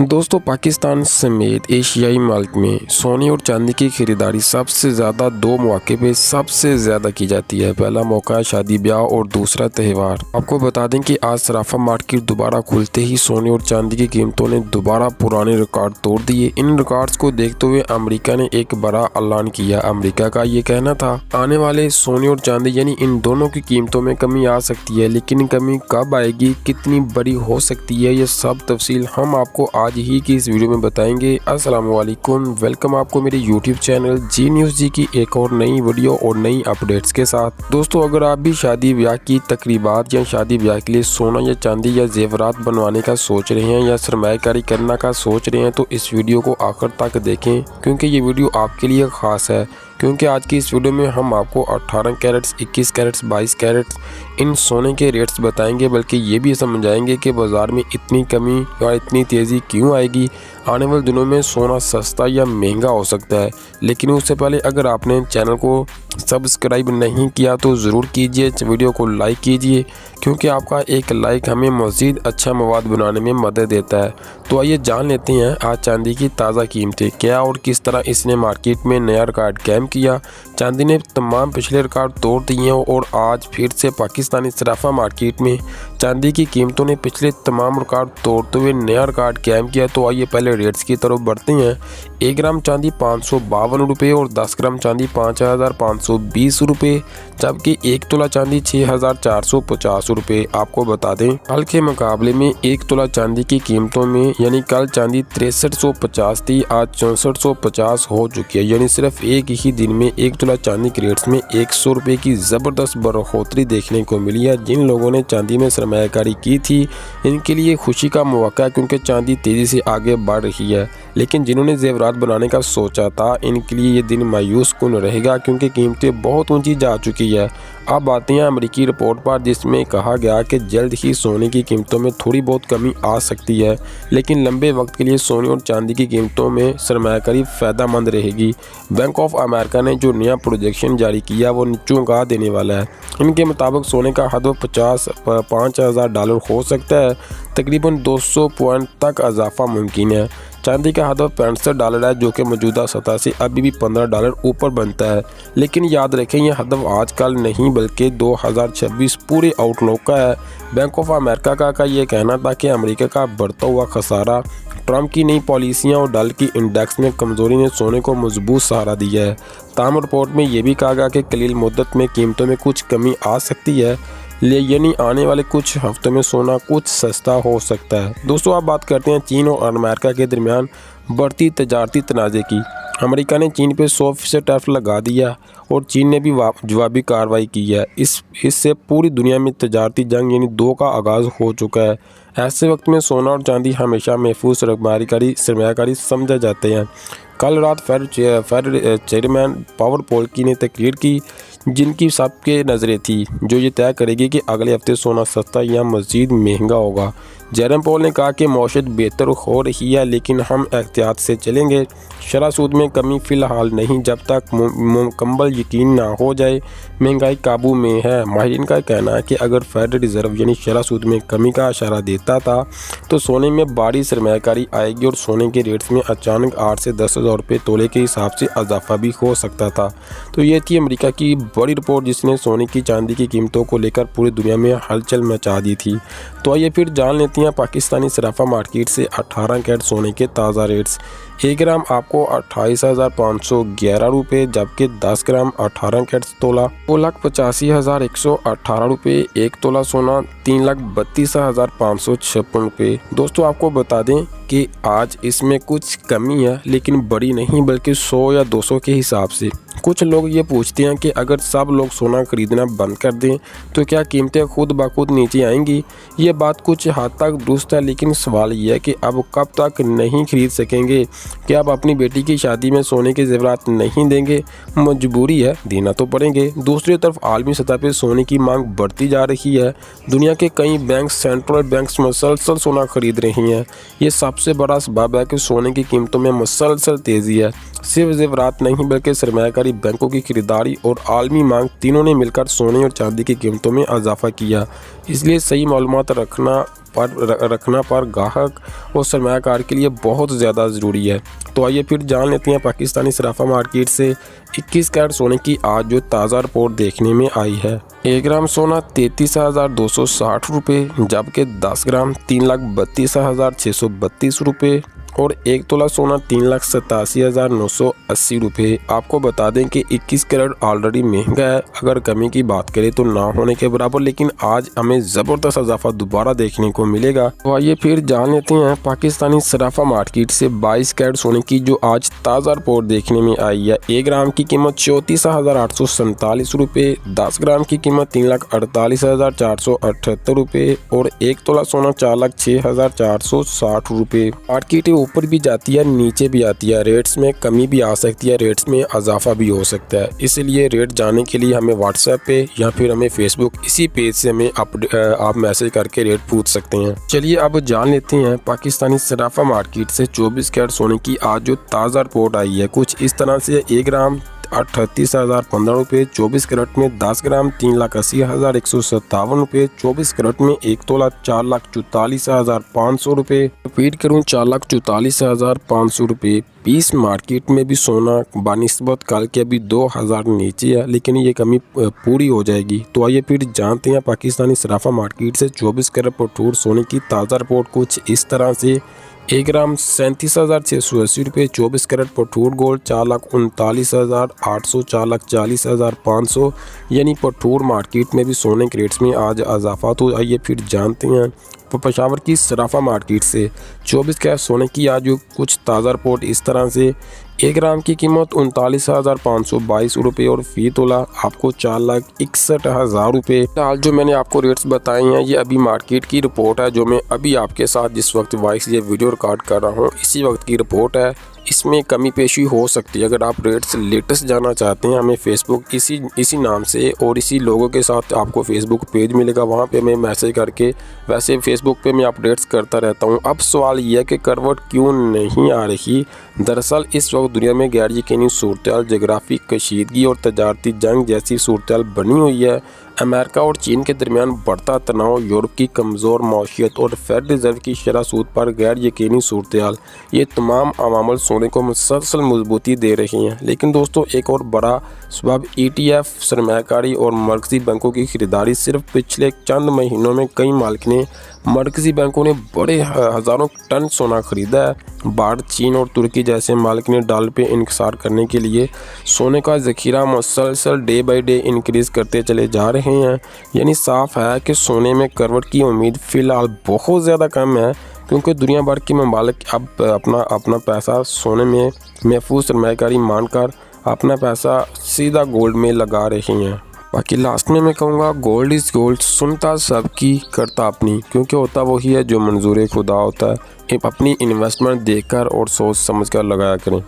दोस्तों, पाकिस्तान समेत एशियाई मुल्क में सोने और चांदी की खरीदारी सबसे ज़्यादा दो मौके पे सबसे ज़्यादा की जाती है। पहला मौका है शादी ब्याह और दूसरा त्यौहार। आपको बता दें कि आज सराफा मार्केट दोबारा खुलते ही सोने और चांदी की कीमतों ने दोबारा पुराने रिकॉर्ड तोड़ दिए। इन रिकॉर्ड्स को देखते हुए अमेरिका ने एक बड़ा ऐलान किया। अमेरिका का ये कहना था, आने वाले सोने और चांदी यानी इन दोनों की कीमतों में कमी आ सकती है, लेकिन कमी कब आएगी, कितनी बड़ी हो सकती है, ये सब तफसील हम आपको आज ही की इस वीडियो में बताएंगे। अस्सलाम वालेकुम, वेलकम आपको मेरे यूट्यूब चैनल जी न्यूज़ जी की एक और नई वीडियो और नई अपडेट्स के साथ। दोस्तों, अगर आप भी शादी ब्याह की तकरीबात या शादी ब्याह के लिए सोना या चांदी या जेवरात बनवाने का सोच रहे हैं या सरमायाकारी करना का सोच रहे हैं तो इस वीडियो को आखिर तक देखें, क्योंकि ये वीडियो आपके लिए ख़ास है। क्योंकि आज की इस वीडियो में हम आपको 18 कैरेट्स, 21 कैरेट्स, 22 कैरेट्स इन सोने के रेट्स बताएंगे, बल्कि ये भी समझाएंगे कि बाज़ार में इतनी कमी या इतनी तेज़ी क्यों आएगी। आने वाले दिनों में सोना सस्ता या महंगा हो सकता है। लेकिन उससे पहले अगर आपने चैनल को सब्सक्राइब नहीं किया तो ज़रूर कीजिए, वीडियो को लाइक कीजिए, क्योंकि आपका एक लाइक हमें मज़ीद अच्छा मवाद बनाने में मदद देता है। तो आइए जान लेते हैं आज चांदी की ताज़ा कीमतें क्या और किस तरह इसने मार्केट में नया रिकॉर्ड कायम किया। चांदी ने तमाम पिछले रिकॉर्ड तोड़ दिए हैं और आज फिर से पाकिस्तानी सराफा मार्केट में चांदी की कीमतों ने पिछले तमाम रिकॉर्ड तोड़ते हुए नया रिकॉर्ड कायम किया। तो आइए पहले रेट्स की तरफ बढ़ते हैं। 1 ग्राम चांदी 552 रुपये और 10 ग्राम चांदी 5520 रुपये, जबकि 1 तोला चांदी 6450 रुपये। आपको बता दें, कल के मुकाबले में 1 तोला चांदी की कीमतों में यानी कल चांदी 6350 थी, आज 6450 हो चुकी है। यानी सिर्फ एक ही दिन में 1 तोला चांदी के रेट्स में 100 रुपये की ज़बरदस्त बढ़ोतरी देखने को मिली है। जिन लोगों ने चांदी में सरमायाकारी की थी इनके लिए खुशी का मौका है, क्योंकि चांदी तेज़ी से आगे बढ़ रही है। लेकिन जिन्होंने जेवरात बनाने का सोचा था इनके लिए ये दिन मायूस कुन रहेगा, क्योंकि कीमतें बहुत ऊंची जा चुकी है। अब आते हैं अमेरिकी रिपोर्ट पर, जिसमें कहा गया कि जल्द ही सोने की कीमतों में थोड़ी बहुत कमी आ सकती है, लेकिन लंबे वक्त के लिए सोने और चांदी की कीमतों में सरमायाकारी फ़ायदेमंद रहेगी। बैंक ऑफ अमेरिका ने जो नया प्रोजेक्शन जारी किया वो चौंका देने वाला है। इनके मुताबिक सोने का हद 50,000 डॉलर हो सकता है, तकरीबन 200 पॉइंट तक इजाफा मुमकिन है। चांदी का हद $65 है, जो कि मौजूदा सतह से अभी भी $15 ऊपर बनता है। लेकिन याद रखें, यह हदफ आजकल नहीं बल्कि 2026 पूरे आउटलुक का है। बैंक ऑफ अमेरिका का यह कहना था कि अमेरिका का बढ़ता हुआ खसारा, ट्रंप की नई पॉलिसियां और डॉलर की इंडेक्स में कमजोरी ने सोने को मजबूत सहारा दिया है। ताहम रिपोर्ट में यह भी कहा गया कि कलील मुद्दत में कीमतों में कुछ कमी आ सकती है, यानी आने वाले कुछ हफ्तों में सोना कुछ सस्ता हो सकता है। दोस्तों, अब बात करते हैं चीन और अमेरिका के दरमियान बढ़ती तजारती तनाज़े की। अमेरिका ने चीन पे 100% टैरिफ लगा दिया और चीन ने भी जवाबी कार्रवाई की है। इससे पूरी दुनिया में तजारती जंग यानी 2 का आगाज़ हो चुका है। ऐसे वक्त में सोना और चांदी हमेशा महफूज सरमायाकारी समझे जाते हैं। कल रात फेड चेयरमैन पावर पोल की ने तकरीर की, जिनकी सबके नज़रें थी, जो ये तय करेगी कि अगले हफ्ते सोना सस्ता या मज़ीद महंगा होगा। जेरम पोल ने कहा कि मौशत बेहतर हो रही है, लेकिन हम एहतियात से चलेंगे। शरह सूद में कमी फ़िलहाल नहीं, जब तक मुकम्मल यकीन ना हो जाए महंगाई काबू में है। माहिरीन का कहना है कि अगर फेडरल रिज़र्व यानी शरह सूद में कमी का इशारा देता था तो सोने में बड़ी सरमायाकारी आएगी और सोने के रेट्स में अचानक 8 से 10,000 रुपये तोले के हिसाब से इजाफा भी हो सकता था। तो ये थी अमेरिका की बड़ी रिपोर्ट, जिसने सोने की चांदी की कीमतों को लेकर पूरी दुनिया में हलचल मचा दी थी। तो आइए फिर जान लेते हैं पाकिस्तानी सराफा मार्केट से 18 कैरेट सोने के ताज़ा रेट्स। 1 ग्राम आपको 28,511 रुपये, जबकि 10 ग्राम 18 कैरेट तोला 2,85,118 रुपये। 1 तोला सोना 3,32,556 रुपये। दोस्तों, आपको बता दें कि आज इसमें कुछ कमी है, लेकिन बड़ी नहीं बल्कि 100 या 200 के हिसाब से। कुछ लोग ये पूछते हैं कि अगर सब लोग सोना खरीदना बंद कर दें तो क्या कीमतें खुद ब खुद नीचे आएंगी। ये बात कुछ हद तक दुरुस्त है, लेकिन सवाल ये है कि अब कब तक नहीं खरीद सकेंगे। क्या आप अपनी बेटी की शादी में सोने के जेवरात नहीं देंगे? मजबूरी है, देना तो पड़ेंगे। दूसरी तरफ आलमी सतह पर सोने की मांग बढ़ती जा रही है। दुनिया के कई बैंक, सेंट्रल बैंक्स मुसलसल सोना खरीद रही हैं। ये सबसे बड़ा सबब है कि सोने की कीमतों में मुसलसल तेज़ी है। सिर्फ ज़ेवरात नहीं बल्कि सरमायाकारी बैंकों की खरीदारी और आलमी मांग तीनों ने मिलकर सोने और चांदी की कीमतों में इजाफा किया। इसलिए सही मालूमात रखना पर ग्राहक और सरमायाकार के लिए बहुत ज़्यादा ज़रूरी है। तो आइए फिर जान लेते हैं पाकिस्तानी सराफा मार्केट से 21 कैरेट सोने की आज जो ताज़ा रिपोर्ट देखने में आई है। 1 ग्राम सोना 33,260 रुपये, जबकि 10 ग्राम 3,32,632 रुपये और 1 तोला सोना 3,87,980 रुपये। आपको बता दें कि 21 कैरेट ऑलरेडी महंगा है, अगर कमी की बात करें तो ना होने के बराबर, लेकिन आज हमें ज़बरदस्त इजाफा दोबारा देखने को मिलेगा। तो आइए फिर जान लेते हैं पाकिस्तानी सराफा मार्केट से 22 कैरेट सोने की जो आज ताज़ा रिपोर्ट देखने में आई है। 1 ग्राम की कीमत 34,847 रुपये, 10 ग्राम की कीमत 3,48,478 रुपये और 1 तोला सोना 4,06,460 रुपये। मार्केट ऊपर भी जाती है, नीचे भी आती है, रेट्स में कमी भी आ सकती है, रेट्स में इजाफा भी हो सकता है। इसलिए रेट जानने के लिए हमें व्हाट्सएप पे या फिर हमें फेसबुक इसी पेज से हमें आप मैसेज करके रेट पूछ सकते हैं। चलिए अब जान लेते हैं पाकिस्तानी सराफा मार्केट से 24 कैरेट सोने की आज जो ताज़ा रिपोर्ट आई है। कुछ इस तरह से 1 ग्राम 38,015 रुपये, 24 कैरेट में 10 ग्राम 3,80,157 रुपये, 24 कैरेट में 1 तोला 4,44,500 रुपये। रिपीट करूँ 4,44,500 रुपये। पीस मार्केट में भी सोना बानिस्बत कल के अभी 2,000 नीचे है, लेकिन ये कमी पूरी हो जाएगी। तो आइए फिर जानते हैं पाकिस्तानी सराफा मार्केट से 24 कैरेट भरपूर सोने की ताज़ा रिपोर्ट कुछ इस तरह से। 1 ग्राम 37,680 रुपये, 24 कैरेट भरपूर गोल्ड 4,39,800, 4,40,500, यानी भरपूर मार्केट में भी सोने के रेट्स में आज इजाफा। तो आइए फिर जानते हैं पेशावर की सराफा मार्केट से 24 कैरेट सोने की आज जो कुछ ताज़ा रिपोर्ट इस तरह से। 1 ग्राम की कीमत 39,522 रुपये और फी तोला आपको 4,61,000 रुपये। फिलहाल जो मैंने आपको रेट्स बताए हैं ये अभी मार्केट की रिपोर्ट है, जो मैं अभी आपके साथ जिस वक्त वॉइस ये वीडियो रिकॉर्ड कर रहा हूँ इसी वक्त की रिपोर्ट है। इसमें कमी पेशी हो सकती है। अगर आप रेट्स लेटेस्ट जानना चाहते हैं हमें फेसबुक इसी नाम से और इसी लोगों के साथ आपको फेसबुक पेज मिलेगा, वहाँ पे मैं मैसेज करके, वैसे फेसबुक पे मैं अपडेट्स करता रहता हूँ। अब सवाल यह है कि करवट क्यों नहीं आ रही। दरअसल इस वक्त दुनिया में गैर यकीनी सूरत जोग्राफी कशीदगी और तजारती जंग जैसी सूरत बनी हुई है। अमेरिका और चीन के दरमियान बढ़ता तनाव, यूरोप की कमज़ोर मौशियत और फेडरल रिजर्व की शरह सूद पर गैर यकीनी सूरत, ये तमाम अवामल सोने को मुसलसल मजबूती दे रही हैं। लेकिन दोस्तों एक और बड़ा सबब ETF, सरमायाकारी और मरकज़ी बैंकों की खरीदारी। सिर्फ पिछले चंद महीनों में कई मालिकाने मरकज़ी बैंकों ने बड़े हज़ारों टन सोना खरीदा है। भारत, चीन और तुर्की जैसे मालिक ने डॉलर पे इन्हिसार करने के लिए सोने का ज़ख़ीरा मुसलसल डे बाई डे इंक्रीज़ करते चले जा रहे हैं। यानी साफ है कि सोने में करवट की उम्मीद फ़िलहाल बहुत ज़्यादा कम है, क्योंकि दुनिया भर के ममालिक अब अपना पैसा सोने में महफूज सरमायाकारी मानकर अपना पैसा सीधा गोल्ड में लगा रहे हैं। बाकी लास्ट में मैं कहूँगा गोल्ड इज़ गोल्ड, सुनता सबकी करता अपनी, क्योंकि होता वही है जो मंजूर खुदा होता है। अपनी इन्वेस्टमेंट देखकर और सोच समझकर लगाया करें।